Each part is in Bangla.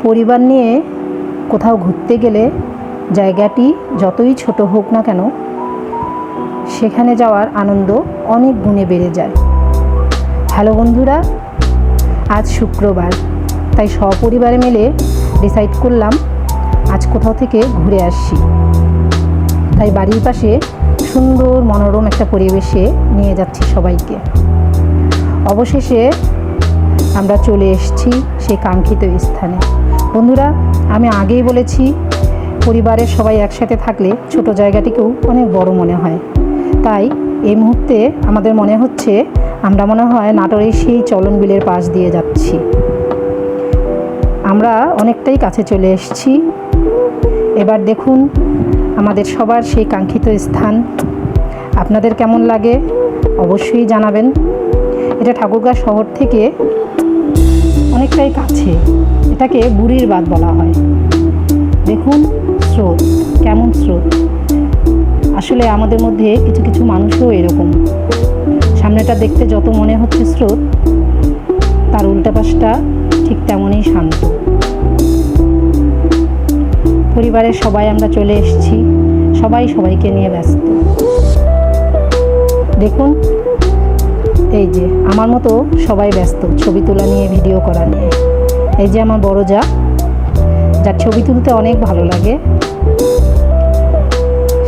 পরিবার নিয়ে কোথাও ঘুরতে গেলে জায়গাটি যতই ছোট হোক না কেন, সেখানে যাওয়ার আনন্দ অনেক গুণে বেড়ে যায়। হ্যালো বন্ধুরা, আজ শুক্রবার, তাই সপরিবারে মিলে ডিসাইড করলাম আজ কোথাও থেকে ঘুরে আসি। তাই বাড়ির পাশে সুন্দর মনোরম একটা পরিবেশে নিয়ে যাচ্ছি সবাইকে। অবশেষে আমরা চলে এসেছি সেই কাঙ্ক্ষিত স্থানে। বন্ধুরা, আমি আগেই বলেছি, পরিবারের সবাই একসাথে থাকলে ছোট জায়গাটিকেও অনেক বড় মনে হয়। তাই এই মুহূর্তে আমাদের মনে হচ্ছে আমরা মনে হয় নাটোরের সেই চলন বিলের পাশ দিয়ে যাচ্ছি। আমরা অনেকটাই কাছে চলে এসেছি। এবার দেখুন আমাদের সবার সেই কাঙ্ক্ষিত স্থান। আপনাদের কেমন লাগে অবশ্যই জানাবেন। এটা ঠাকুরগাঁও শহর থেকে অনেকটাই কাছে। এটাকে বুড়ির বাঁধ বলা হয়। দেখুন স্রোত, কেমন স্রোত। আসলে আমাদের মধ্যে কিছু কিছু মানুষও এরকম, সামনেটা দেখতে যত মনে হচ্ছে স্রোত, তার উল্টা পাশটা ঠিক তেমনই শান্ত। পরিবারের সবাই আমরা চলে এসেছি, সবাই সবাইকে নিয়ে ব্যস্ত। দেখুন এই যে আমার মতো সবাই ব্যস্ত ছবি তোলা নিয়ে, ভিডিও করা নিয়ে। এই যে আমার বড় যা, যার ছবি তুলতে অনেক ভালো লাগে,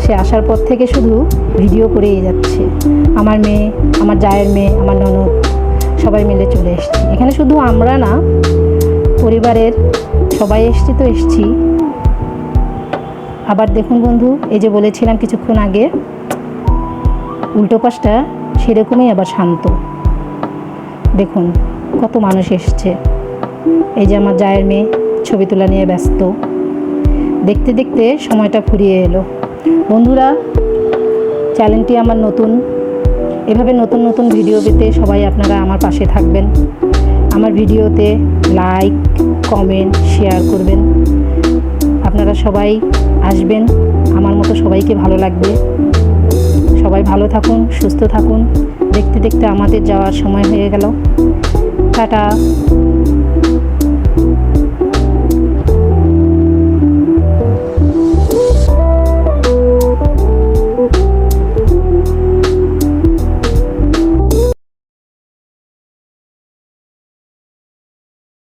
সে আসার পর থেকে শুধু ভিডিও করেই যাচ্ছে। আমার মেয়ে, আমার জায়ের মেয়ে, আমার ননদ সবাই মিলে চলে এসেছি। এখানে শুধু আমরা না, পরিবারের সবাই এসেছি। আবার দেখুন বন্ধু, এই যে বলেছিলাম কিছুক্ষণ আগে, উল্টো পাশটা সেরকমই আবার শান্ত। দেখুন কত মানুষ এসছে। এই যে আমার জায়ের মেয়ে ছবি তোলা নিয়ে ব্যস্ত। দেখতে দেখতে সময়টা ফুরিয়ে এলো। বন্ধুরা, চ্যানেলটি আমার নতুন, এভাবে নতুন নতুন ভিডিও পেতে সবাই আপনারা আমার পাশে থাকবেন। আমার ভিডিওতে লাইক, কমেন্ট, শেয়ার করবেন। আপনারা সবাই আসবেন, আমার মতো সবাইকে ভালো লাগবে। সবাই ভালো থাকুন, সুস্থ থাকুন। দেখতে দেখতে আমাদের যাওয়ার সময় হয়ে গেল। টাটা।